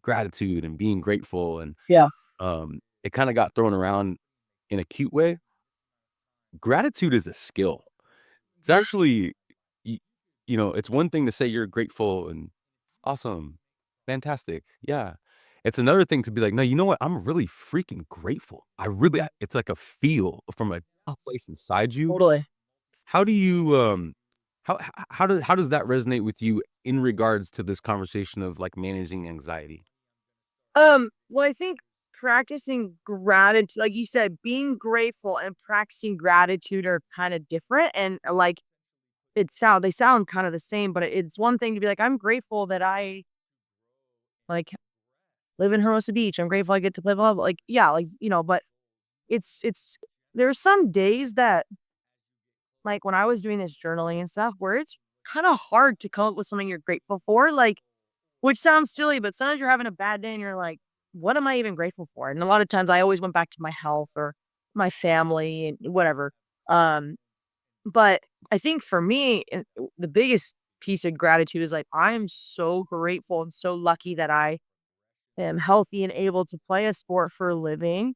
gratitude and being grateful, and, Yeah. it kinda got thrown around in a cute way. Gratitude is a skill. It's Mhm. actually y it's one thing to say you're grateful and awesome, fantastic, yeah. It's another thing to be like, "No, you know what? I'm really freaking grateful. It's like a feel from a Oh, place inside you." totally. How do you, how does that resonate with you in regards to this conversation of, like, managing anxiety? Well, I think practicing gratitude, like you said, being grateful and practicing gratitude are kind of different. And like they sound kind of the same, but it's one thing to be like, I'm grateful that I like live in Hermosa Beach. I'm grateful I get to play blah blah. Like, yeah, like, but it's there's some days that like when I was doing this journaling and stuff where it's kind of hard to come up with something you're grateful for. Like, which sounds silly, but sometimes you're having a bad day and you're like, "What am I even grateful for?" And a lot of times I always went back to my health or my family and whatever. Um, but I think for me, the biggest piece of gratitude is like, I am so grateful and so lucky that I am healthy and able to play a sport for a living,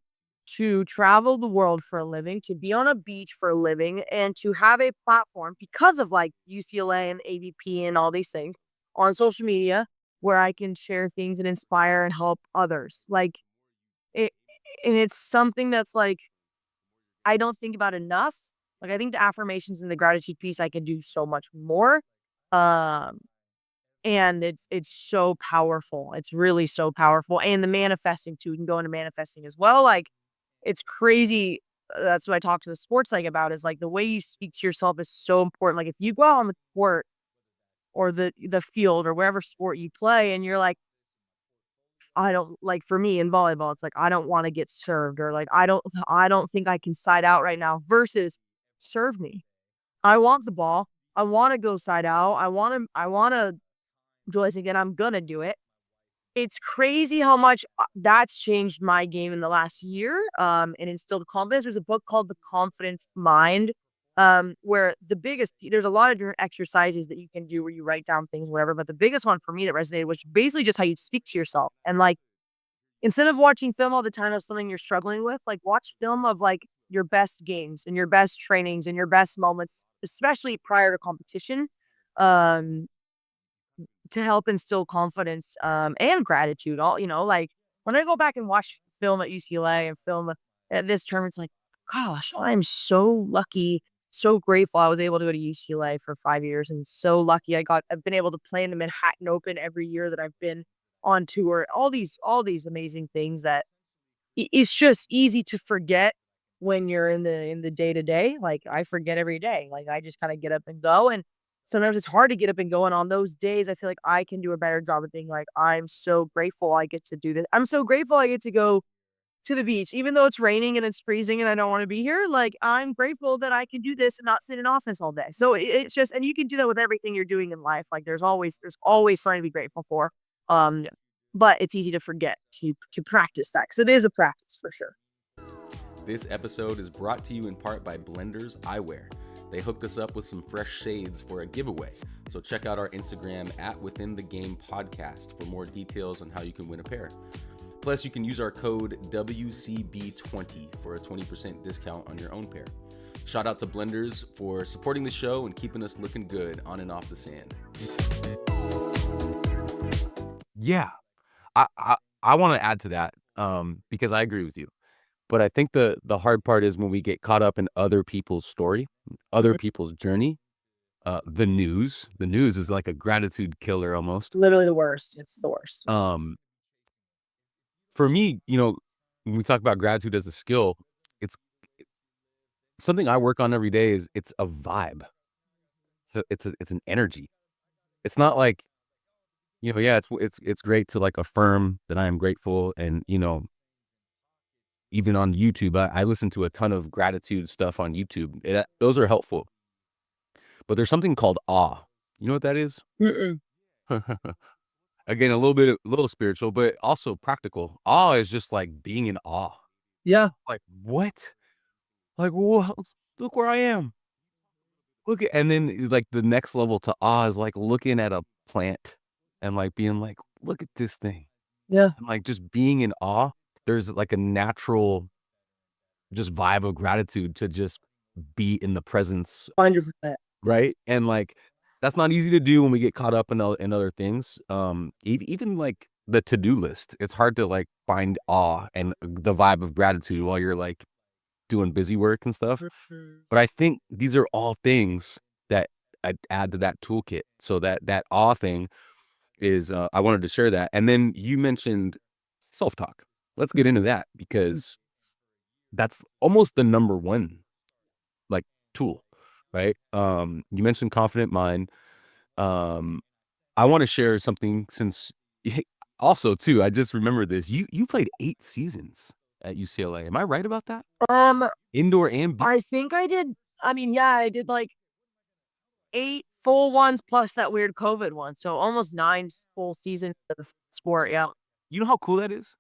to travel the world for a living, to be on a beach for a living, and to have a platform because of like UCLA and AVP and all these things on social media where I can share things and inspire and help others. Like it, and it's something that's like, I don't think about enough. Like I think the affirmations and the gratitude piece, I can do so much more. Um, And it's so powerful. It's really so powerful. And the manifesting too, we can go into manifesting as well. Like, it's crazy. That's what I talk to the sports psych about is like the way you speak to yourself is so important. Like if you go out on the court or the field or wherever sport you play and you're like, I don't like for me in volleyball, it's like I don't want to get served or like I don't think I can side out right now versus serve me. I want the ball. I want to go side out. I want to do this again. I'm gonna do it. It's crazy how much, that's changed my game in the last year, and instilled confidence. There's a book called The Confident Mind, where there's a lot of different exercises that you can do where you write down things, whatever, but the biggest one for me that resonated was basically just how you speak to yourself. And, like, instead of watching film all the time of something you're struggling with, like, watch film of, like, your best games and your best trainings and your best moments, especially prior to competition. Um to help instill confidence, and gratitude, like, when I go back and watch film at UCLA and film at this term, it's like, gosh, I'm so lucky, so grateful I was able to go to UCLA for 5 years, and so lucky I've been able to play in the Manhattan Open every year that I've been on tour, all these amazing things that it's just easy to forget when you're in the day to day. Like I forget every day. Like I just kind of get up and go. And sometimes it's hard to get up and go. And on those days, I feel like I can do a better job of being like, I'm so grateful I get to do this. I'm so grateful I get to go to the beach, even though it's raining and it's freezing and I don't want to be here. Like I'm grateful that I can do this and not sit in office all day. So it's just, and you can do that with everything you're doing in life. Like there's always something to be grateful for. Um, but it's easy to forget to practice that because it is a practice for sure. This episode is brought to you in part by Blenders Eyewear. They hooked us up with some fresh shades for a giveaway. So check out our Instagram at Within the Game Podcast for more details on how you can win a pair. Plus, you can use our code WCB20 for a 20% discount on your own pair. Shout out to Blenders for supporting the show and keeping us looking good on and off the sand. Yeah, I want to add to that because I agree with you. But I think the hard part is when we get caught up in other people's story, other Mhm. people's journey. The news. The news is like a gratitude killer almost. Literally the worst. It's the worst. Um, for me, when we talk about gratitude as a skill, it's something I work on every day. Is it's a vibe. So it's an energy. It's not like yeah, it's great to like affirm that I am grateful, and even on YouTube, I listen to a ton of gratitude stuff on YouTube. Those are helpful, but there's something called awe. You know what that is? Mm-mm. Again, a little spiritual, but also practical. Awe is just like being in awe. Yeah. Like, what? Like, whoa, look where I am. Look at, and then like the next level to awe is like looking at a plant and like being like, look at this thing. Yeah. And like just being in awe. There's like a natural just vibe of gratitude to just be in the presence. 100%. Right? And, like, that's not easy to do when we get caught up in other things. Even, like, the to-do list, it's hard to, like, find awe and the vibe of gratitude while you're, like, doing busy work and stuff. Mhm. But I think these are all things that I'd add to that toolkit. So that awe thing is, I wanted to share that. And then you mentioned self-talk. Let's get into that because that's almost the number one, like, tool, right? You mentioned confident mind. Um, I wanna share something since also too, I just remembered this. You played 8 seasons at UCLA. Am I right about that? Um, Indoor and beach? I think I did. I mean, yeah, I did like 8 full ones plus that weird COVID one. So almost 9 full seasons of the sport. Yeah. You know how cool that is?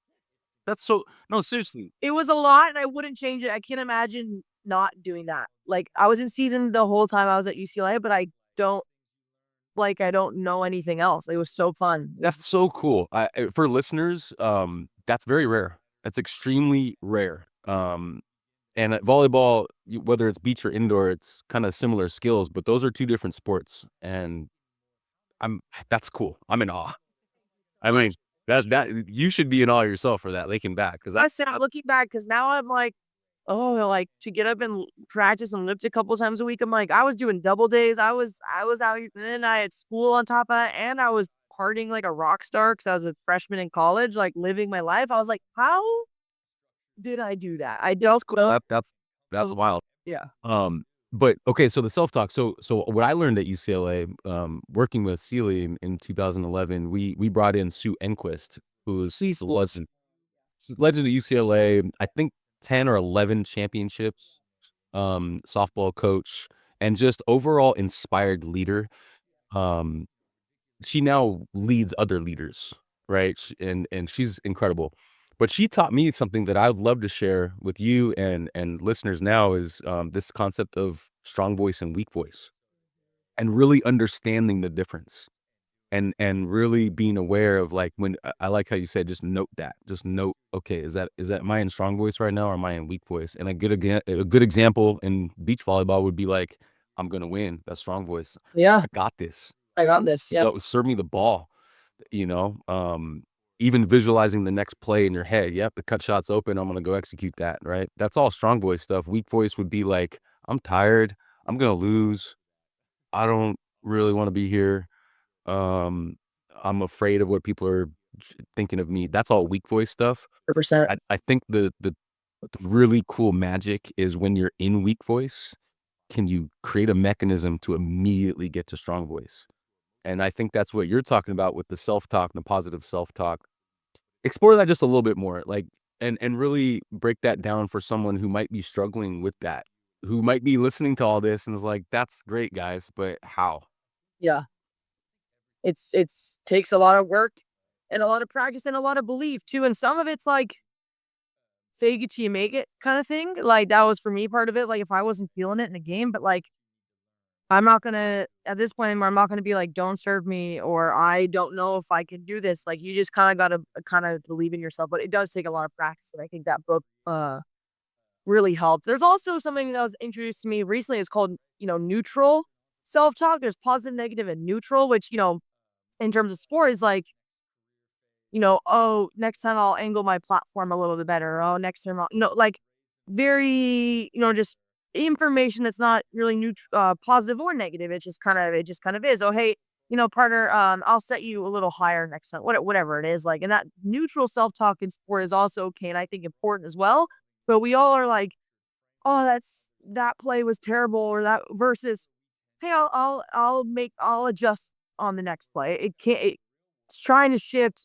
That's so no, seriously. It was a lot and I wouldn't change it. I can't imagine not doing that. Like I was in season the whole time I was at UCLA, but don't I don't know anything else. It was so fun. That's so cool. For listeners, that's very rare. That's extremely rare. And at volleyball, whether it's beach or indoor, it's kinda similar skills, but those are 2 different sports, and I'm that's cool. I'm in awe. I mean, that you should be in awe yourself for that, looking back, 'cause I said I'm looking back because now I'm like, oh, like to get up and practice and lift a couple times a week. I'm like, I was doing double days. I was out here, and then I had school on top of that, and I was partying like a rock star because I was a freshman in college, like living my life. I was like, how did I do that? I just That's wild. yeah. Um, but okay, so the self-talk. So what I learned at UCLA, working with Sealy in 2011, we brought in Sue Enquist, who's C the schools. legend. She's the legend at UCLA. I think 10 or 11 championships, softball coach, and just overall inspired leader. Um, she now leads other leaders, right? And she's incredible. But she taught me something that I would love to share with you and listeners now is this concept of strong voice and weak voice, and really understanding the difference, and really being aware of like when I like how you said just note that. Just note, okay, is that am I in strong voice right now or am I in weak voice? And a good example in beach volleyball would be like, I'm gonna win. That's strong voice. Yeah, I got this. I got this. Yep. So serve me the ball, you know. Even visualizing the next play in your head. Yep, the cut shot's open. I'm gonna go execute that. Right. That's all strong voice stuff. Weak voice would be like, I'm tired. I'm gonna lose. I don't really want to be here. Um, I'm afraid of what people are thinking of me. That's all weak voice stuff. 100%. I think the really cool magic is when you're in weak voice, can you create a mechanism to immediately get to strong voice? And I think that's what you're talking about with the self-talk and the positive self-talk. Explore that just a little bit more, like, and really break that down for someone who might be struggling with that, who might be listening to all this and is like, "That's great, guys, but how?" Yeah. It's takes a lot of work and a lot of practice and a lot of belief too. And some of it's like fake it till you make it kind of thing. Like that was for me part of it. Like if I wasn't feeling it in a game, but like I'm not gonna at this point anymore, I'm not gonna be like, don't serve me or I don't know if I can do this. Like you just kind of gotta kind of believe in yourself. But it does take a lot of practice. And I think that book really helped. There's also something that was introduced to me recently. It's called, neutral self-talk. There's positive, negative, and neutral, which, in terms of sport is like, oh, next time I'll angle my platform a little bit better. Oh, next time like very, just information that's not really positive or negative. It just kind of is. Oh, hey, partner, I'll set you a little higher next time. Whatever it is, like, and that neutral self talk in sport is also okay, and I think important as well. But we all are like, oh, that play was terrible, or that versus, hey, I'll adjust on the next play. It's trying to shift.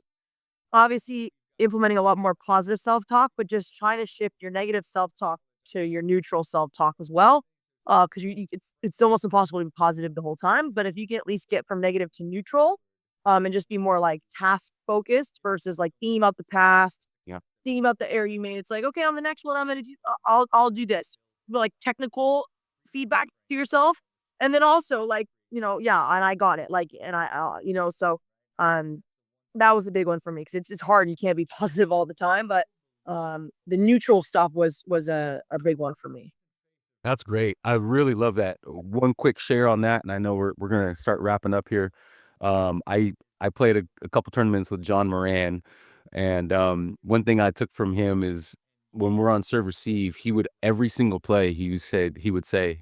Obviously, implementing a lot more positive self-talk, but just trying to shift your negative self-talk to your neutral self-talk as well. Because it's almost impossible to be positive the whole time. But if you can at least get from negative to neutral, and just be more like task focused versus like thinking about the past, Yeah. thinking about the error you made. It's like, okay, on the next one, I'm gonna do. I'll do this. Like technical feedback to yourself, and then also like yeah, and I got it. Like, and so um that was a big one for me because it's hard. You can't be positive all the time, but the neutral stuff was a big one for me. That's great. I really love that. One quick share on that, and I know we're gonna start wrapping up here. I played a couple tournaments with John Moran, and one thing I took from him is when we're on serve receive, he would every single play he would say,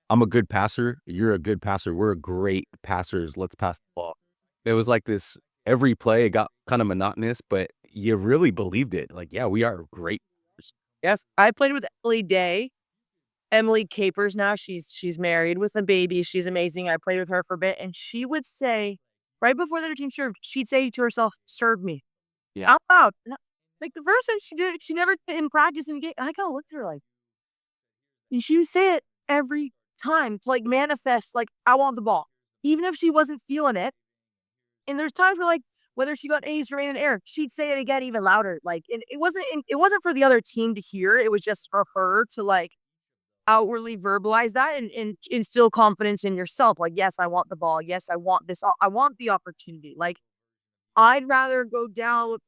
"I'm a good passer. You're a good passer. We're great passers. Let's pass the ball." It was like this every play. It got kind of monotonous, but you really believed it. Like, yeah, we are great. Yes, I played with Emily Day. Emily Capers now. She's married with a baby. She's amazing. I played with her for a bit, and she would say right before the other team served, she'd say to herself, "Serve me." Yeah. Out loud. Like the first time she did it, she never in practice in the game. I kind of looked at her like, and she would say it every time to like manifest, like, I want the ball. Even if she wasn't feeling it. And there's times where like whether she got A's or an air, she'd say it again even louder. Like, and it wasn't for the other team to hear. It was just for her to like outwardly verbalize that and instill confidence in yourself. Like, yes, I want the ball. Yes, I want this. I want the opportunity. Like, I'd rather go down with,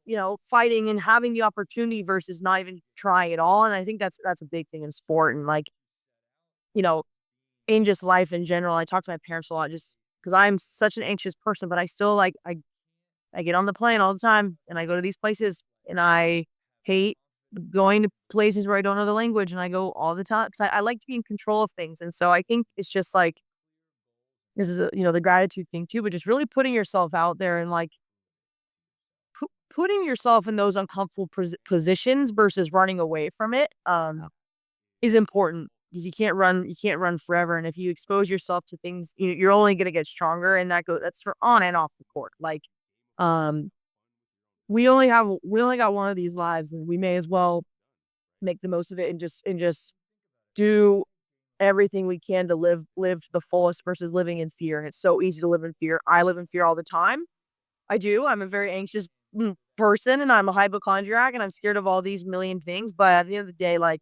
fighting and having the opportunity versus not even trying at all. And I think that's a big thing in sport and like, you know, in just life in general. I talk to my parents a lot just because I'm such an anxious person, but I still I get on the plane all the time and I go to these places and I hate going to places where I don't know the language and I go all the time because I like to be in control of things. And so I think it's just like, this is, the gratitude thing too, but just really putting yourself out there and like putting yourself in those uncomfortable positions versus running away from it is important because you can't run forever. And if you expose yourself to things, you're only going to get stronger. And that's for on and off the court. Like, um, we only got one of these lives and we may as well make the most of it and just do everything we can to live to the fullest versus living in fear. And it's so easy to live in fear. I live in fear all the time. I do. I'm a very anxious person and I'm a hypochondriac and I'm scared of all these million things. But at the end of the day, like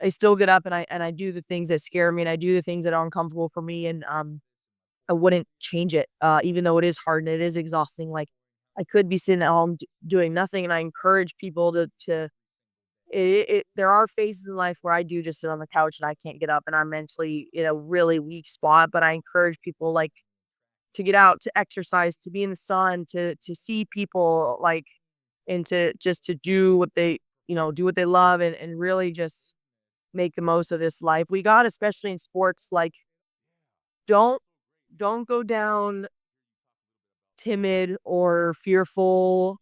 I still get up and I do the things that scare me and I do the things that are uncomfortable for me. And I wouldn't change it. Even though it is hard and it is exhausting. Like I could be sitting at home doing nothing. And I encourage people to there are phases in life where I do just sit on the couch and I can't get up and I'm mentally in a really weak spot. But I encourage people like to get out, to exercise, to be in the sun, to see people, like, and to just to do what they love and really just make the most of this life we got, especially in sports. Like, don't don't go down timid or fearful.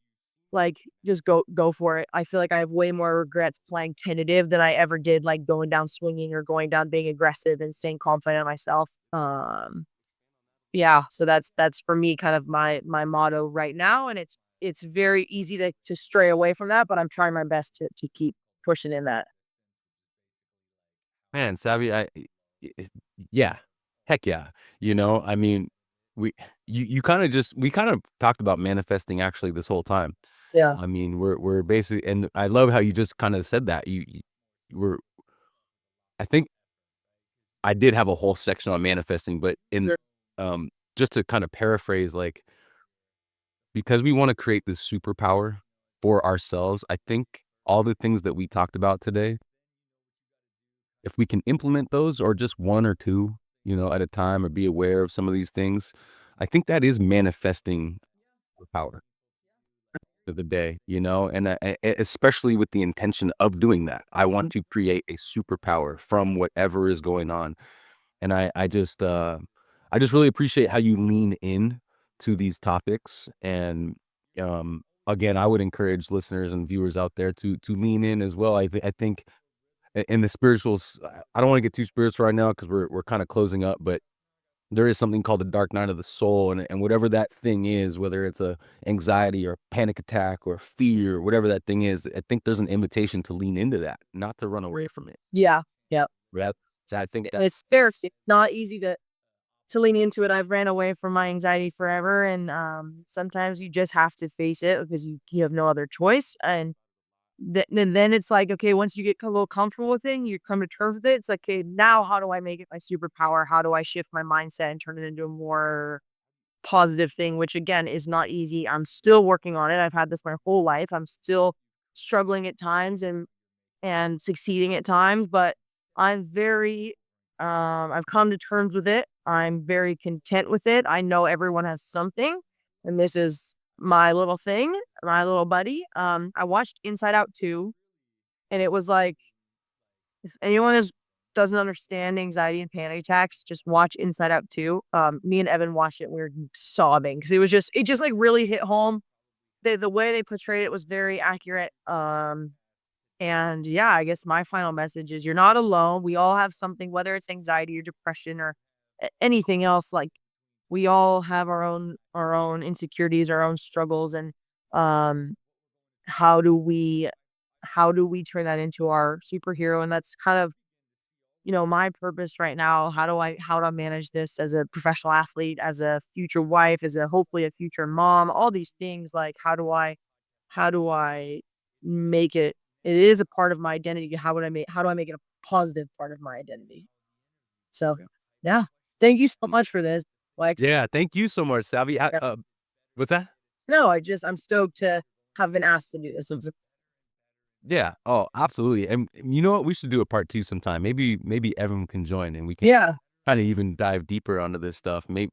Like, just go for it. I feel like I have way more regrets playing tentative than I ever did, like, going down swinging or going down being aggressive and staying confident in myself. Yeah, so that's for me kind of my motto right now, and it's very easy to stray away from that, but I'm trying my best to keep pushing in that. Man, Savvy, it's yeah. Heck yeah. I mean, we you kinda just we kind of talked about manifesting actually this whole time. Yeah, I mean, we're basically and I love how you just kinda said that. You were I think I did have a whole section on manifesting, but sure. just to kind of paraphrase, like, because we wanna create this superpower for ourselves, I think all the things that we talked about today, if we can implement those or just 1 or 2, at a time or be aware of some of these things, I think that is manifesting the power of the day, and, especially with the intention of doing that. I want to create a superpower from whatever is going on, and I just really appreciate how you lean in to these topics, and, again, I would encourage listeners and viewers out there to lean in as well. I think in the spirituals, I don't wanna get too spiritual right now because we're kinda closing up, but there is something called the dark night of the soul, and whatever that thing is, whether it's a anxiety or panic attack or fear, whatever that thing is, I think there's an invitation to lean into that, not to run away from it. Yeah, yep. Right? So I think And it's fair. It's not easy to lean into it. I've ran away from my anxiety forever, and sometimes you just have to face it because you have no other choice. And then it's like, okay, once you get a little comfortable with it and you come to terms with it, it's like, okay, now how do I make it my superpower? How do I shift my mindset and turn it into a more positive thing, which again is not easy. I'm still working on it. I've had this my whole life. I'm still struggling at times and succeeding at times, but I'm very I've come to terms with it. I'm very content with it. I know everyone has something, and this is my little thing, my little buddy. I watched Inside Out 2, and it was like, if anyone doesn't understand anxiety and panic attacks, just watch Inside Out 2. Me and Evan watched it, and we were sobbing because it just like really hit home. The way they portrayed it was very accurate. And yeah, I guess my final message is you're not alone. We all have something, whether it's anxiety or depression or anything else. Like we all have our own insecurities, our own struggles, and um, how do we how do we turn that into our superhero? And that's kind of my purpose right now. How do I manage this as a professional athlete, as a future wife, as a hopefully a future mom? All these things, like how do I make it it is a part of my identity. How do I make it a positive part of my identity? So, yeah. Thank you so much for this, Lex. Yeah, thank you so much, Savvy. Yeah. What's that? No, I'm stoked to have been asked to do this. Yeah. Oh, absolutely, and you know what? We should do a part 2 sometime. Maybe Evan can join, and we can Yeah. kinda even dive deeper onto this stuff. Maybe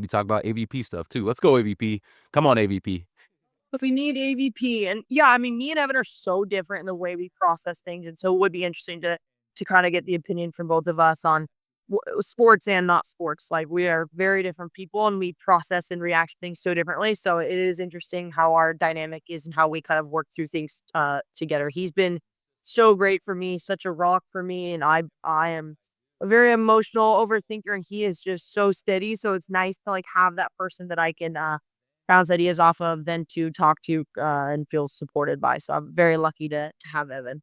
talk about AVP stuff too. Let's go AVP. Come on, AVP. if we need AVP. And yeah, I mean, me and Evan are so different in the way we process things. And so it would be interesting to kind of get the opinion from both of us on sports and not sports. Like we are very different people and we process and react to things so differently. So it is interesting how our dynamic is and how we kind of work through things together. He's been so great for me, such a rock for me. And I am a very emotional overthinker and he is just so steady. So it's nice to like have that person that I can bounce ideas off of, then to talk to and feel supported by. So I'm very lucky to have Evan.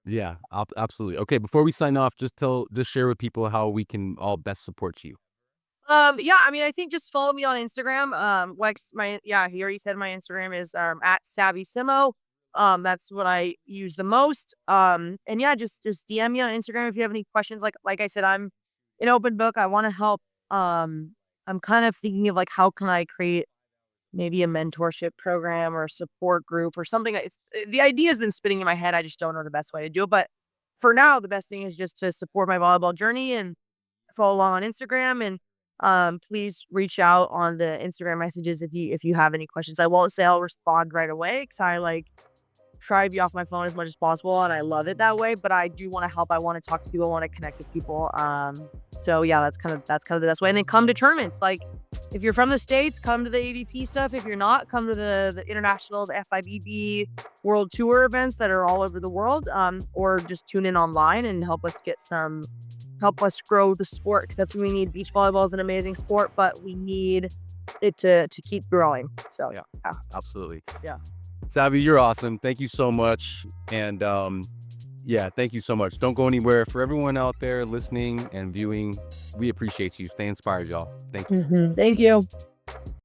Yeah, absolutely. Okay, before we sign off, just share with people how we can all best support you. Yeah, I mean, I think just follow me on Instagram. He already said my Instagram is at Savvy Simo. That's what I use the most. And yeah, just DM me on Instagram if you have any questions. Like I said, I'm an open book. I want to help. I'm kind of thinking of like how can I create maybe a mentorship program or a support group or something. The idea has been spinning in my head. I just don't know the best way to do it. But for now, the best thing is just to support my volleyball journey and follow along on Instagram and please reach out on the Instagram messages if you have any questions. I won't say I'll respond right away because I like try to be off my phone as much as possible and I love it that way, but I do want to help. I want to talk to people, I want to connect with people. So yeah, that's kind of the best way. And then come to tournaments. Like if you're from the States, come to the AVP stuff. If you're not, come to the international, the FIVB World Tour events that are all over the world. Or just tune in online and help us grow the sport because that's what we need. Beach volleyball is an amazing sport, but we need it to keep growing. So Yeah, yeah, absolutely. yeah. Savvy, you're awesome. Thank you so much. And yeah, thank you so much. Don't go anywhere. For everyone out there listening and viewing, we appreciate you. Stay inspired, y'all. Thank you. Thank you.